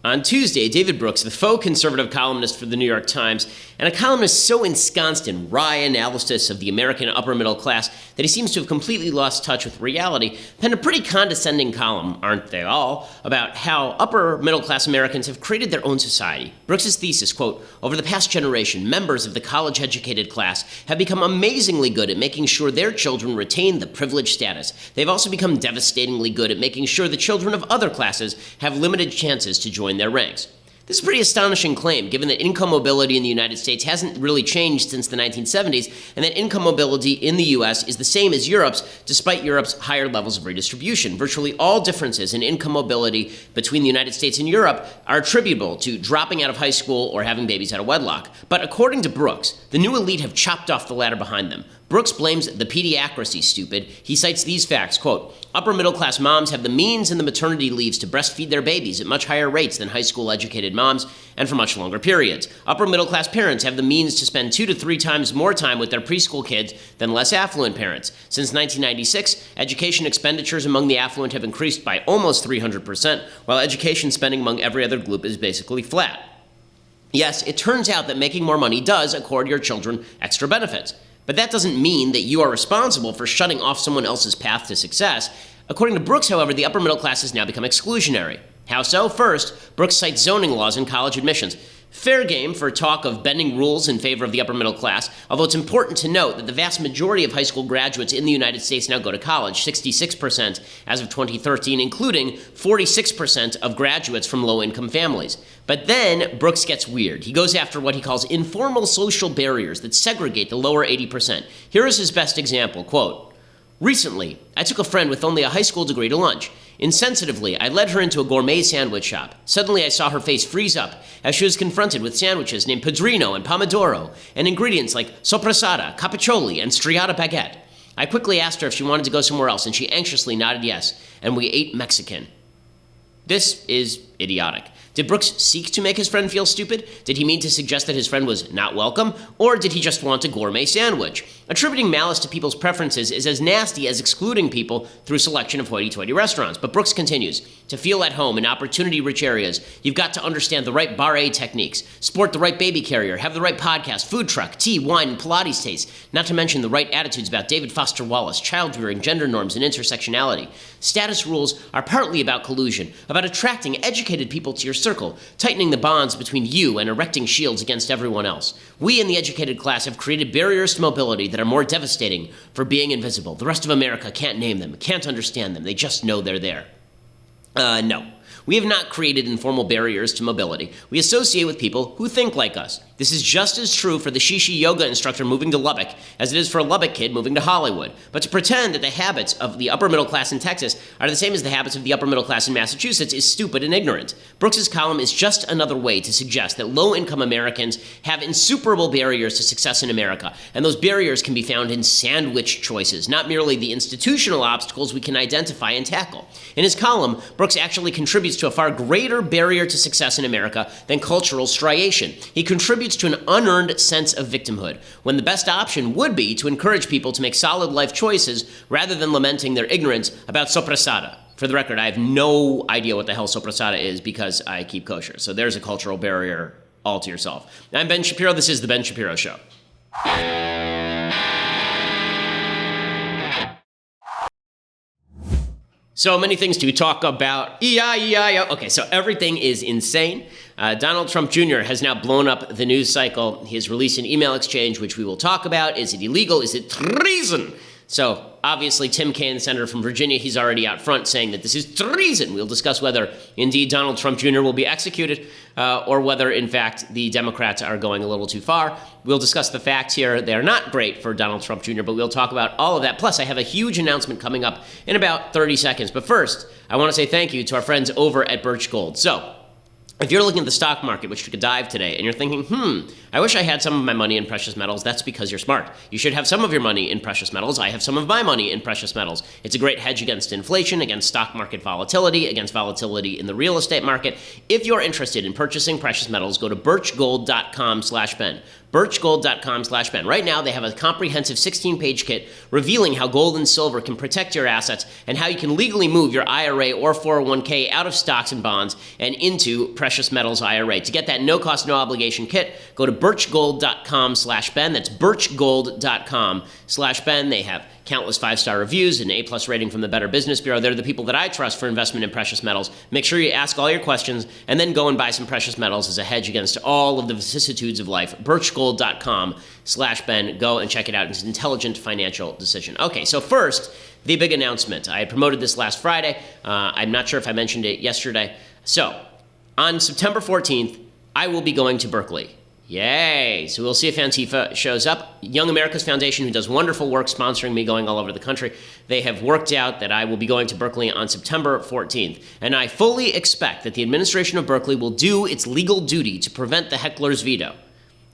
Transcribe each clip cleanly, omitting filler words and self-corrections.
On Tuesday, David Brooks, the faux conservative columnist for the New York Times, and a columnist so ensconced in wry analysis of the American upper middle class that he seems to have completely lost touch with reality, penned a pretty condescending column, aren't they all, about how upper middle class Americans have created their own society. Brooks's thesis, quote, "Over the past generation, members of the college-educated class have become amazingly good at making sure their children retain the privileged status. They've also become devastatingly good at making sure the children of other classes have limited chances to join their ranks." This is a pretty astonishing claim, given that income mobility in the United States hasn't really changed since the 1970s, and that income mobility in the U.S. is the same as Europe's, despite Europe's higher levels of redistribution. Virtually all differences in income mobility between the United States and Europe are attributable to dropping out of high school or having babies out of wedlock. But according to Brooks, the new elite have chopped off the ladder behind them. Brooks blames the pediocracy, stupid. He cites these facts, quote, "Upper middle class moms have the means and the maternity leaves to breastfeed their babies at much higher rates than high school educated moms and for much longer periods. Upper middle class parents have the means to spend 2 to 3 times more time with their preschool kids than less affluent parents. Since 1996, education expenditures among the affluent have increased by almost 300%, while education spending among every other group is basically flat. Yes, it turns out that making more money does accord your children extra benefits. But that doesn't mean that you are responsible for shutting off someone else's path to success. According to Brooks, however, the upper middle class has now become exclusionary. How so? First, Brooks cites zoning laws in college admissions. Fair game for talk of bending rules in favor of the upper middle class, although it's important to note that the vast majority of high school graduates in the United States now go to college, 66% as of 2013, including 46% of graduates from low-income families. But then Brooks gets weird. He goes after what he calls informal social barriers that segregate the lower 80%. Here is his best example, quote, "Recently, I took a friend with only a high school degree to lunch. Insensitively, I led her into a gourmet sandwich shop. Suddenly, I saw her face freeze up as she was confronted with sandwiches named Padrino and Pomodoro, and ingredients like sopressata, capriccioli, and striata baguette. I quickly asked her if she wanted to go somewhere else, and she anxiously nodded yes, and we ate Mexican." This is idiotic. Did Brooks seek to make his friend feel stupid? Did he mean to suggest that his friend was not welcome? Or did he just want a gourmet sandwich? Attributing malice to people's preferences is as nasty as excluding people through selection of hoity-toity restaurants. But Brooks continues, "To feel at home in opportunity-rich areas, you've got to understand the right bar A techniques, sport the right baby carrier, have the right podcast, food truck, tea, wine, and Pilates taste, not to mention the right attitudes about David Foster Wallace, child-rearing, gender norms, and intersectionality. Status rules are partly about collusion, about attracting educated people to your circle, tightening the bonds between you and erecting shields against everyone else. We in the educated class have created barriers to mobility that are more devastating for being invisible. The rest of America can't name them, can't understand them. They just know they're there." No. We have not created informal barriers to mobility. We associate with people who think like us. This is just as true for the Shishi yoga instructor moving to Lubbock as it is for a Lubbock kid moving to Hollywood. But to pretend that the habits of the upper middle class in Texas are the same as the habits of the upper middle class in Massachusetts is stupid and ignorant. Brooks's column is just another way to suggest that low-income Americans have insuperable barriers to success in America, and those barriers can be found in sandwich choices, not merely the institutional obstacles we can identify and tackle. In his column, Brooks actually contributes to a far greater barrier to success in America than cultural striation. He contributes to an unearned sense of victimhood, when the best option would be to encourage people to make solid life choices rather than lamenting their ignorance about sopressata. For the record, I have no idea what the hell sopressata is because I keep kosher, so there's a cultural barrier all to yourself. I'm Ben Shapiro. This is The Ben Shapiro Show. So many things to talk about. Okay, so everything is insane. Donald Trump Jr. has now blown up the news cycle. He has released an email exchange, which we will talk about. Is it illegal? Is it treason? So obviously, Tim Kaine, the senator from Virginia, he's already out front saying that this is treason. We'll discuss whether indeed Donald Trump Jr. will be executed or whether, in fact, the Democrats are going a little too far. We'll discuss the facts here. They are not great for Donald Trump Jr., but we'll talk about all of that. Plus, I have a huge announcement coming up in about 30 seconds. But first, I want to say thank you to our friends over at Birch Gold. So, if you're looking at the stock market, which took a dive today, and you're thinking, I wish I had some of my money in precious metals, that's because you're smart. You should have some of your money in precious metals. I have some of my money in precious metals. It's a great hedge against inflation, against stock market volatility, against volatility in the real estate market. If you're interested in purchasing precious metals, go to birchgold.com/Ben. birchgold.com/Ben. Right now, they have a comprehensive 16-page kit revealing how gold and silver can protect your assets and how you can legally move your IRA or 401k out of stocks and bonds and into precious metals IRA. To get that no-cost, no-obligation kit, go to birchgold.com/Ben. That's birchgold.com/Ben. They have countless 5-star reviews and A+ rating from the Better Business Bureau. They're the people that I trust for investment in precious metals. Make sure you ask all your questions and then go and buy some precious metals as a hedge against all of the vicissitudes of life. birchgold.com/Ben. Go and check it out. It's an intelligent financial decision. Okay, so first, the big announcement. I promoted this last Friday. I'm not sure if I mentioned it yesterday. So, on September 14th, I will be going to Berkeley. Yay! So we'll see if Antifa shows up. Young America's Foundation, who does wonderful work sponsoring me going all over the country, they have worked out that I will be going to Berkeley on September 14th. And I fully expect that the administration of Berkeley will do its legal duty to prevent the heckler's veto.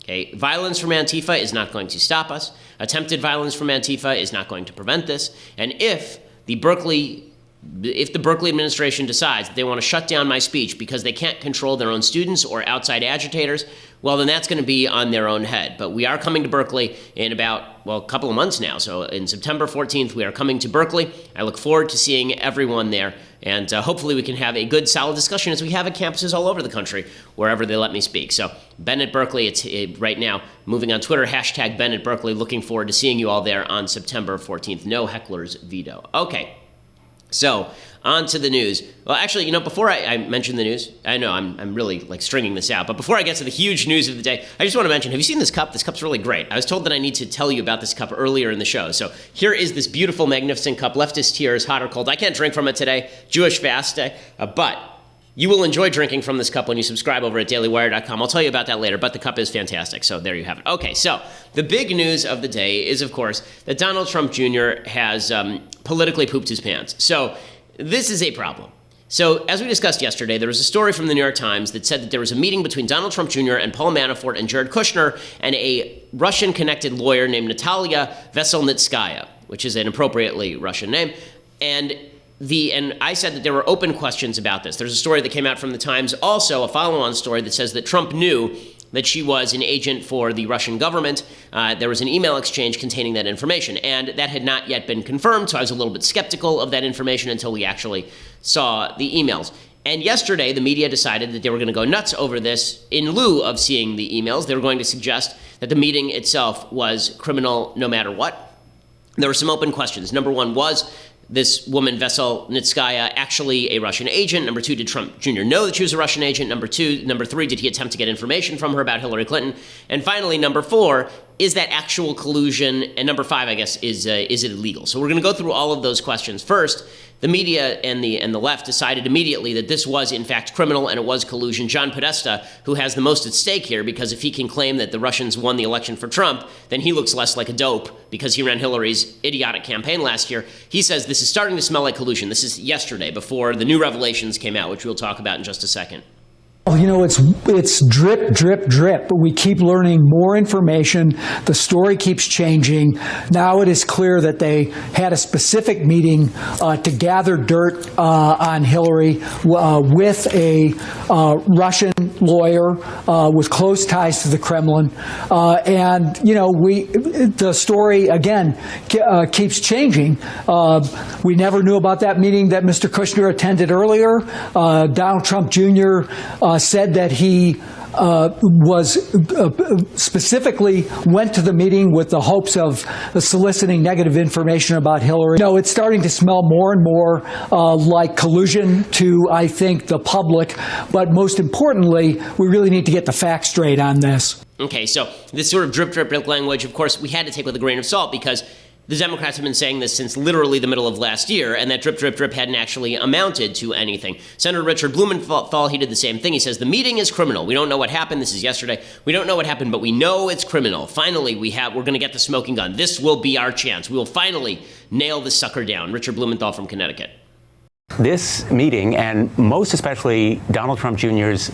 Okay? Violence from Antifa is not going to stop us. Attempted violence from Antifa is not going to prevent this. And if the Berkeley administration decides that they want to shut down my speech because they can't control their own students or outside agitators, well, then that's going to be on their own head. But we are coming to Berkeley in about, a couple of months now. So in September 14th, we are coming to Berkeley. I look forward to seeing everyone there. And hopefully we can have a good, solid discussion as we have at campuses all over the country, wherever they let me speak. So Ben at Berkeley, it's right now moving on Twitter, hashtag Ben at Berkeley. Looking forward to seeing you all there on September 14th. No heckler's veto. Okay. So, on to the news. Well, actually, before I mention the news, I know I'm really stringing this out, but before I get to the huge news of the day, I just want to mention, have you seen this cup? This cup's really great. I was told that I need to tell you about this cup earlier in the show. So here is this beautiful, magnificent cup. Leftist tears, hot or cold. I can't drink from it today, Jewish fast day, but you will enjoy drinking from this cup when you subscribe over at dailywire.com. I'll tell you about that later, but the cup is fantastic, so there you have it. Okay, so the big news of the day is, of course, that Donald Trump Jr. has politically pooped his pants. So this is a problem. So as we discussed yesterday, there was a story from the New York Times that said that there was a meeting between Donald Trump Jr. and Paul Manafort and Jared Kushner and a Russian-connected lawyer named Natalia Veselnitskaya, which is an appropriately Russian name, and I said that there were open questions about this. There's a story that came out from the Times, also a follow-on story that says that Trump knew that she was an agent for the Russian government. There was an email exchange containing that information, and that had not yet been confirmed, so I was a little bit skeptical of that information until we actually saw the emails. And yesterday, the media decided that they were going to go nuts over this in lieu of seeing the emails. They were going to suggest that the meeting itself was criminal no matter what. There were some open questions. Number one, was this woman, Veselnitskaya, actually a Russian agent? Number two, did Trump Jr. know that she was a Russian agent? Number three, did he attempt to get information from her about Hillary Clinton? And finally, number four, is that actual collusion? And number five, I guess, is it illegal? So we're going to go through all of those questions. First, the media and the left decided immediately that this was, in fact, criminal and it was collusion. John Podesta, who has the most at stake here, because if he can claim that the Russians won the election for Trump, then he looks less like a dope because he ran Hillary's idiotic campaign last year. He says this is starting to smell like collusion. This is yesterday, before the new revelations came out, which we'll talk about in just a second. It's drip, drip, drip. But we keep learning more information. The story keeps changing. Now it is clear that they had a specific meeting to gather dirt on Hillary with a Russian lawyer with close ties to the Kremlin. The story, again, keeps changing. We never knew about that meeting that Mr. Kushner attended earlier. Donald Trump Jr. Said that he specifically went to the meeting with the hopes of soliciting negative information about Hillary. It's starting to smell more and more like collusion to, I think, the public. But most importantly, we really need to get the facts straight on this. Okay, so this sort of drip, drip, drip language, of course, we had to take with a grain of salt because the Democrats have been saying this since literally the middle of last year, and that drip, drip, drip hadn't actually amounted to anything. Senator Richard Blumenthal, he did the same thing. He says, the meeting is criminal. We don't know what happened. This is yesterday. We don't know what happened, but we know it's criminal. Finally, we're going to get the smoking gun. This will be our chance. We will finally nail this sucker down. Richard Blumenthal from Connecticut. This meeting, and most especially Donald Trump Jr.'s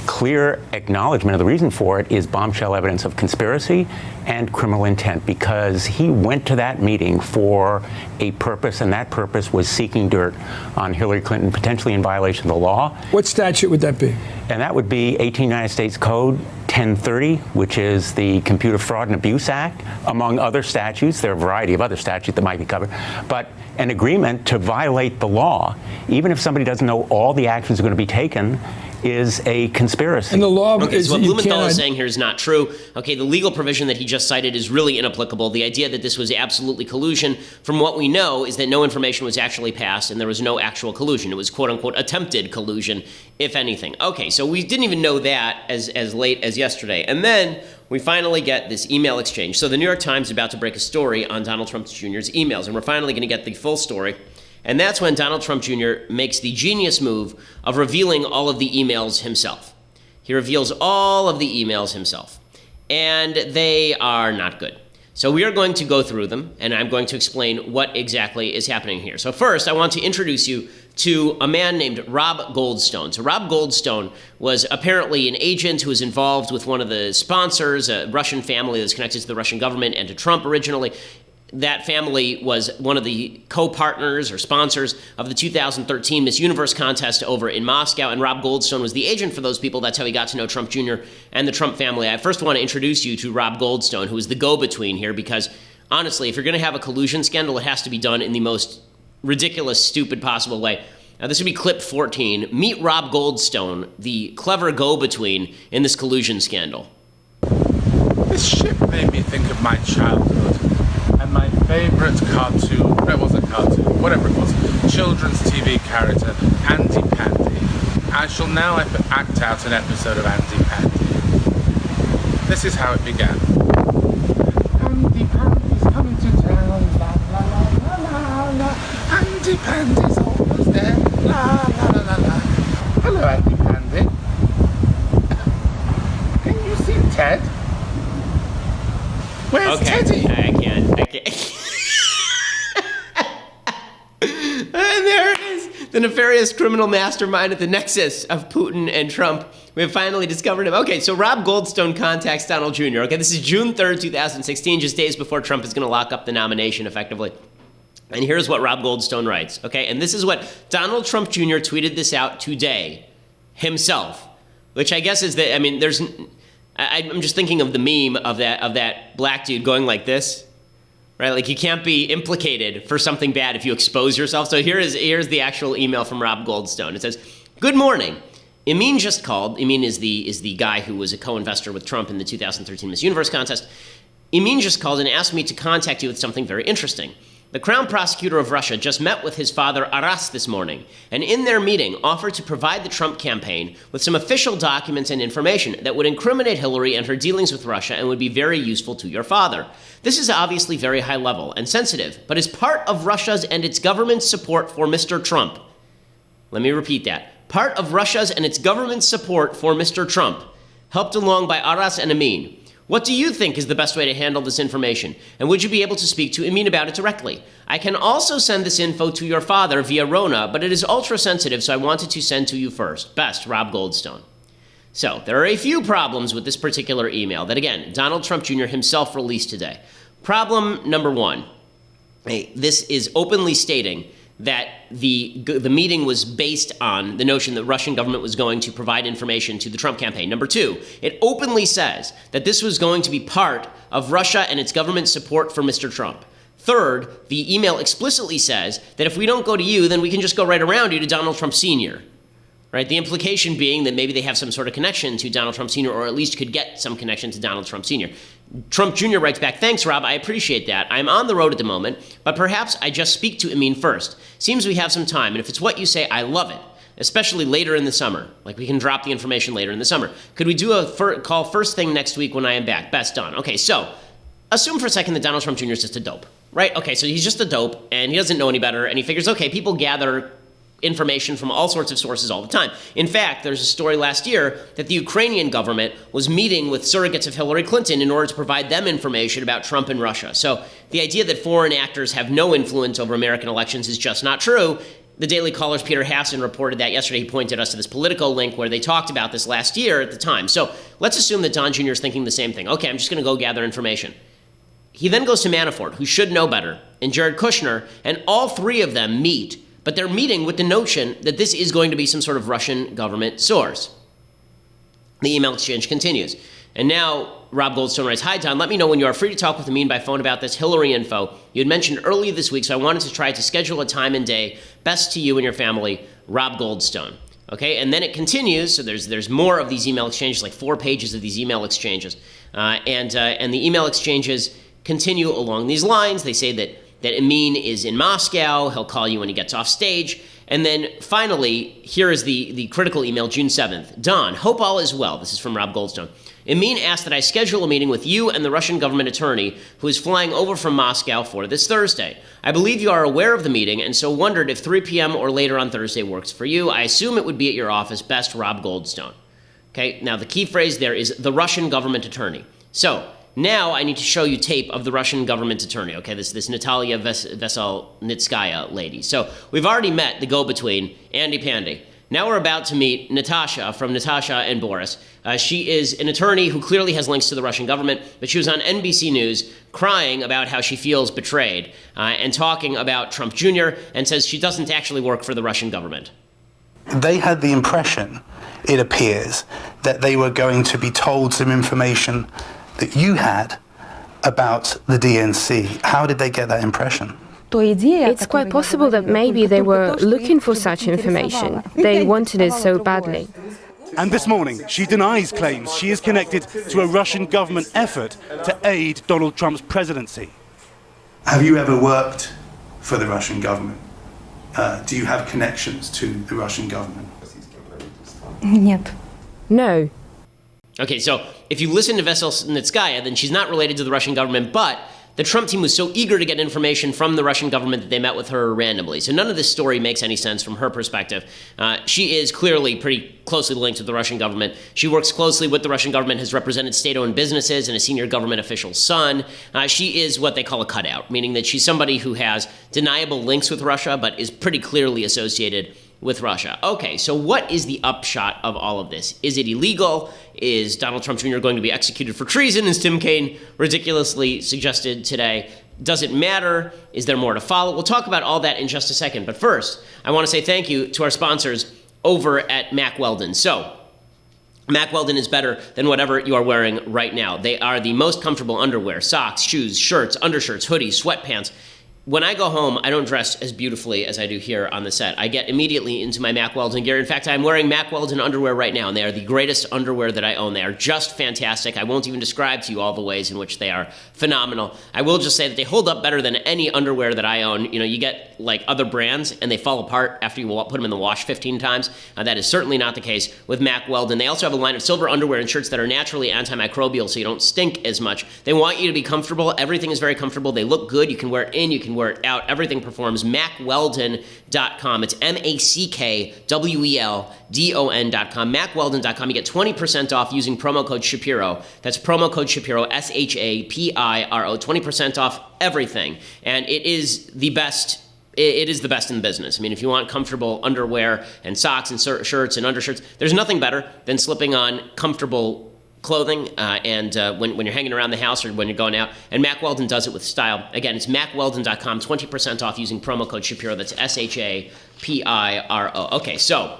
clear acknowledgement of the reason for it, is bombshell evidence of conspiracy and criminal intent, because he went to that meeting for a purpose, and that purpose was seeking dirt on Hillary Clinton, potentially in violation of the law. What statute would that be? And that would be 18 United States Code 1030, which is the Computer Fraud and Abuse Act, among other statutes. There are a variety of other statutes that might be covered. But an agreement to violate the law, even if somebody doesn't know all the actions are going to be taken, is a conspiracy. And the law Okay, so what you Blumenthal cannot- is saying here is not true. Okay, the legal provision that he just cited is really inapplicable. The idea that this was absolutely collusion, from what we know, is that no information was actually passed and there was no actual collusion. It was quote-unquote attempted collusion, if anything. Okay, so we didn't even know that as late as yesterday. And then we finally get this email exchange. So the New York Times is about to break a story on Donald Trump Jr.'s emails, and we're finally going to get the full story. And that's when Donald Trump Jr. makes the genius move of revealing all of the emails himself. He reveals all of the emails himself, and they are not good. So we are going to go through them, and I'm going to explain what exactly is happening here. So first, I want to introduce you to a man named Rob Goldstone. So Rob Goldstone was apparently an agent who was involved with one of the sponsors, a Russian family that's connected to the Russian government and to Trump originally. That family was one of the co-partners or sponsors of the 2013 Miss Universe contest over in Moscow, and Rob Goldstone was the agent for those people. That's how he got to know Trump Jr. and the Trump family. I first want to introduce you to Rob Goldstone, who is the go-between here, because honestly, if you're going to have a collusion scandal, it has to be done in the most ridiculous, stupid possible way. Now, this would be clip 14. Meet Rob Goldstone, the clever go-between in this collusion scandal. This ship made me think of my childhood and my favourite cartoon, it wasn't a cartoon, whatever it was, children's TV character, Andy Pandy. I shall now act out an episode of Andy Pandy. This is how it began. Andy Pandy's coming to town, la la la la la la. Andy Pandy's almost there, la la la la la. Hello, Andy Pandy. Can you see Ted? Where's Teddy? I can't. And there it is, the nefarious criminal mastermind at the nexus of Putin and Trump. We have finally discovered him. Okay, so Rob Goldstone contacts Donald Jr. Okay, this is June 3rd, 2016, just days before Trump is going to lock up the nomination effectively. And here's what Rob Goldstone writes, okay? And this is what Donald Trump Jr. tweeted this out today himself, which I guess is that, I mean, I'm just thinking of the meme of that black dude going like this, right? Like you can't be implicated for something bad if you expose yourself. So here's the actual email from Rob Goldstone. It says, "Good morning. Emin just called." Emin is the guy who was a co-investor with Trump in the 2013 Miss Universe contest. "Emin just called and asked me to contact you with something very interesting. The Crown Prosecutor of Russia just met with his father Aras this morning, and in their meeting offered to provide the Trump campaign with some official documents and information that would incriminate Hillary and her dealings with Russia and would be very useful to your father. This is obviously very high level and sensitive, but is part of Russia's and its government's support for Mr. Trump." Let me repeat that. Part of Russia's and its government's support for Mr. Trump, helped along by Aras and Emin. What do you think is the best way to handle this information? And would you be able to speak to Emin about it directly? I can also send this info to your father via Rona, but it is ultra sensitive, so I wanted to send to you first. Best, Rob Goldstone. So, there are a few problems with this particular email that, again, Donald Trump Jr. himself released today. Problem number one, this is openly stating that the meeting was based on the notion that the Russian government was going to provide information to the Trump campaign. Number two, it openly says that this was going to be part of Russia and its government's support for Mr. Trump. Third, the email explicitly says that if we don't go to you, then we can just go right around you to Donald Trump Sr., right? The implication being that maybe they have some sort of connection to Donald Trump Sr., or at least could get some connection to Donald Trump Sr. Trump Jr. writes back, "Thanks, Rob, I appreciate that. I'm on the road at the moment, but perhaps I just speak to Emin first. Seems we have some time, and if it's what you say, I love it, especially later in the summer. Like, we can drop the information later in the summer. Could we do a call first thing next week when I am back? Best done." Okay, so assume for a second that Donald Trump Jr. is just a dope, right? Okay, so he's just a dope, and he doesn't know any better, and he figures, okay, people gather information from all sorts of sources all the time. In fact, there's a story last year that the Ukrainian government was meeting with surrogates of Hillary Clinton in order to provide them information about Trump and Russia. So the idea that foreign actors have no influence over American elections is just not true. The Daily Caller's Peter Hasson reported that yesterday. He pointed us to this Politico link where they talked about this last year at the time. So let's assume that Don Jr. is thinking the same thing. Okay, I'm just going to go gather information. He then goes to Manafort, who should know better, and Jared Kushner, and all three of them meet. But they're meeting with the notion that this is going to be some sort of Russian government source. The email exchange continues. And now Rob Goldstone writes, "Hi, Don. Let me know when you are free to talk with Amin by phone about this Hillary info you had mentioned earlier this week, so I wanted to try to schedule a time and day. Best to you and your family, Rob Goldstone." Okay, and then it continues. So there's more of these email exchanges, like 4 pages of these email exchanges, and the email exchanges continue along these lines. They say that Amin is in Moscow. He'll call you when he gets off stage. And then finally, here is the critical email, June 7th. "Don, hope all is well." This is from Rob Goldstone. "Amin asked that I schedule a meeting with you and the Russian government attorney who is flying over from Moscow for this Thursday. I believe you are aware of the meeting and so wondered if 3 p.m. or later on Thursday works for you. I assume it would be at your office. Best, Rob Goldstone." Okay, now the key phrase there is the Russian government attorney. So now I need to show you tape of the Russian government attorney, okay, this Natalia Veselnitskaya lady. So we've already met the go-between, Andy Pandy. Now we're about to meet Natasha from Natasha and Boris. She is an attorney who clearly has links to the Russian government, but she was on NBC News crying about how she feels betrayed and talking about Trump Jr. and says she doesn't actually work for the Russian government. They had the impression, it appears, that they were going to be told some information that you had about the DNC. How did they get that impression? It's quite possible that maybe they were looking for such information. They wanted it so badly. And this morning, she denies claims she is connected to a Russian government effort to aid Donald Trump's presidency. Have you ever worked for the Russian government? Do you have connections to the Russian government? No. Okay, so if you listen to Veselnitskaya, then she's not related to the Russian government, but the Trump team was so eager to get information from the Russian government that they met with her randomly. So none of this story makes any sense from her perspective. She is clearly pretty closely linked with the Russian government. She works closely with the Russian government, has represented state-owned businesses and a senior government official's son. She is what they call a cutout, meaning that she's somebody who has deniable links with Russia, but is pretty clearly associated with Russia. Okay, so what is the upshot of all of this? Is it illegal? Is Donald Trump Jr. going to be executed for treason, as Tim Kaine ridiculously suggested today? Does it matter? Is there more to follow? We'll talk about all that in just a second. But first, I want to say thank you to our sponsors over at Mack Weldon. So, Mack Weldon is better than whatever you are wearing right now. They are the most comfortable underwear, socks, shoes, shirts, undershirts, hoodies, sweatpants. When I go home, I don't dress as beautifully as I do here on the set. I get immediately into my Mack Weldon gear. In fact, I'm wearing Mack Weldon underwear right now, and they are the greatest underwear that I own. They are just fantastic. I won't even describe to you all the ways in which they are phenomenal. I will just say that they hold up better than any underwear that I own. You know, you get like other brands, and they fall apart after you put them in the wash 15 times. That is certainly not the case with Mack Weldon. They also have a line of silver underwear and shirts that are naturally antimicrobial, so you don't stink as much. They want you to be comfortable. Everything is very comfortable. They look good. You can wear it in. You can wear it out. Everything performs. MackWeldon.com. It's MackWeldon.com. MackWeldon.com. You get 20% off using promo code Shapiro. That's promo code Shapiro, Shapiro, 20% off everything. And it is the best. It is the best in the business. I mean, if you want comfortable underwear and socks and shirts and undershirts, there's nothing better than slipping on comfortable clothing and when you're hanging around the house or when you're going out. And Mack Weldon does it with style. Again, it's MackWeldon.com, 20% off using promo code Shapiro. That's Shapiro. Okay, so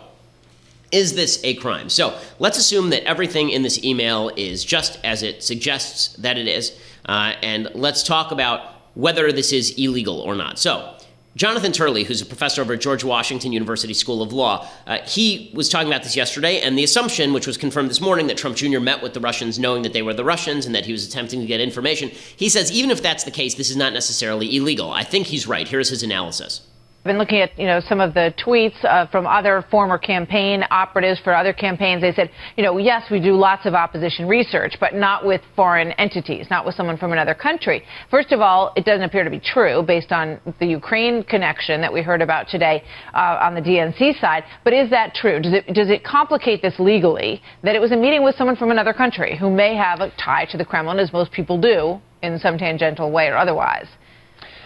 is this a crime? So let's assume that everything in this email is just as it suggests that it is. And let's talk about whether this is illegal or not. So Jonathan Turley, who's a professor over at George Washington University School of Law, he was talking about this yesterday, and the assumption, which was confirmed this morning, that Trump Jr. met with the Russians knowing that they were the Russians and that he was attempting to get information, he says even if that's the case, this is not necessarily illegal. I think he's right. Here's his analysis. I've been looking at, some of the tweets from other former campaign operatives for other campaigns. They said, yes, we do lots of opposition research, but not with foreign entities, not with someone from another country. First of all, it doesn't appear to be true based on the Ukraine connection that we heard about today on the DNC side. But is that true? Does it complicate this legally that it was a meeting with someone from another country who may have a tie to the Kremlin, as most people do, in some tangential way or otherwise?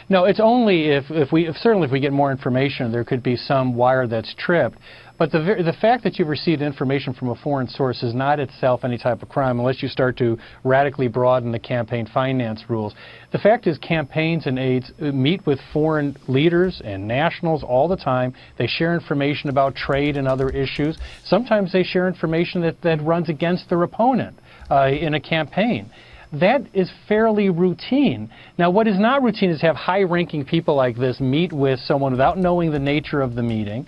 No, it's only if we get more information, there could be some wire that's tripped. But the fact that you've received information from a foreign source is not itself any type of crime unless you start to radically broaden the campaign finance rules. The fact is campaigns and aides meet with foreign leaders and nationals all the time. They share information about trade and other issues. Sometimes they share information that runs against their opponent. in a campaign. That is fairly routine. Now, what is not routine is to have high-ranking people like this meet with someone without knowing the nature of the meeting.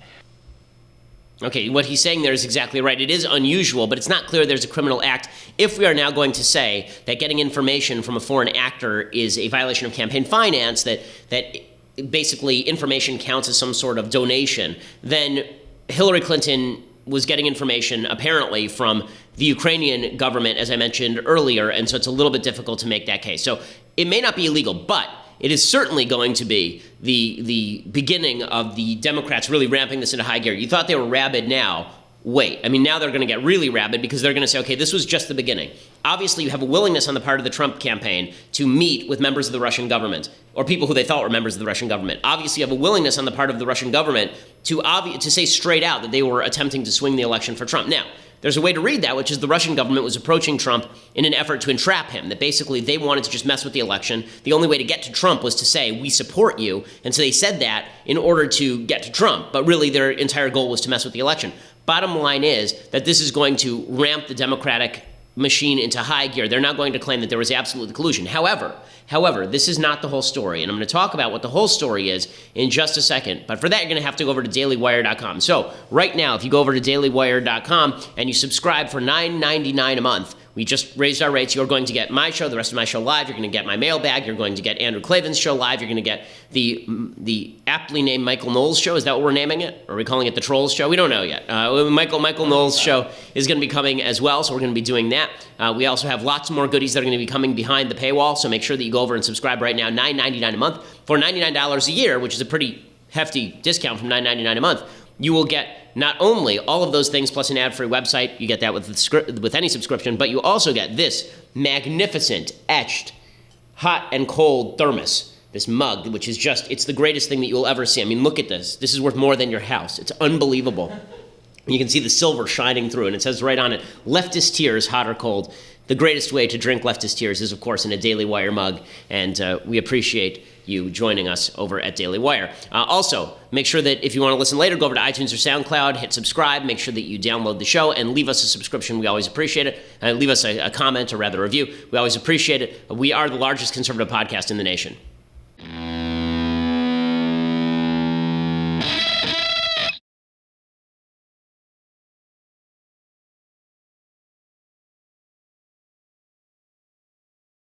Okay, what he's saying there is exactly right. It is unusual, but it's not clear there's a criminal act if we are now going to say that getting information from a foreign actor is a violation of campaign finance, that basically information counts as some sort of donation. Then Hillary Clinton was getting information apparently from the Ukrainian government, as I mentioned earlier, and so it's a little bit difficult to make that case. So it may not be illegal, but it is certainly going to be the beginning of the Democrats really ramping this into high gear. You thought they were rabid now. Wait. I mean, now they're going to get really rabid because they're going to say, okay, this was just the beginning. Obviously, you have a willingness on the part of the Trump campaign to meet with members of the Russian government or people who they thought were members of the Russian government. Obviously, you have a willingness on the part of the Russian government to say straight out that they were attempting to swing the election for Trump. Now, there's a way to read that, which is the Russian government was approaching Trump in an effort to entrap him, that basically they wanted to just mess with the election. The only way to get to Trump was to say, we support you. And so they said that in order to get to Trump. But really, their entire goal was to mess with the election. Bottom line is that this is going to ramp the Democratic machine into high gear. They're not going to claim that there was absolute collusion. However, this is not the whole story, and I'm going to talk about what the whole story is in just a second. But for that, you're going to have to go over to dailywire.com. So right now, if you go over to dailywire.com and you subscribe for $9.99 a month, we just raised our rates. You're going to get my show, the rest of my show live. You're going to get my mailbag. You're going to get Andrew Klavan's show live. You're going to get the aptly named Michael Knowles show. Is that what we're naming it? Or are we calling it the Trolls show? We don't know yet. Michael Knowles show is going to be coming as well, so we're going to be doing that. We also have lots more goodies that are going to be coming behind the paywall, so make sure that you go over and subscribe right now. $9.99 a month for $99 a year, which is a pretty hefty discount from $9.99 a month. You will get not only all of those things plus an ad-free website, you get that with any subscription, but you also get this magnificent, etched, hot and cold thermos, this mug, which is just, it's the greatest thing that you'll ever see. I mean, look at this. This is worth more than your house. It's unbelievable. You can see the silver shining through, and it says right on it, leftist tears, hot or cold. The greatest way to drink leftist tears is, of course, in a Daily Wire mug, and we appreciate you joining us over at Daily Wire. Also, make sure that if you want to listen later, go over to iTunes or SoundCloud, hit subscribe, make sure that you download the show, and leave us a subscription. We always appreciate it. Leave us a comment, or rather a review. We always appreciate it. We are the largest conservative podcast in the nation.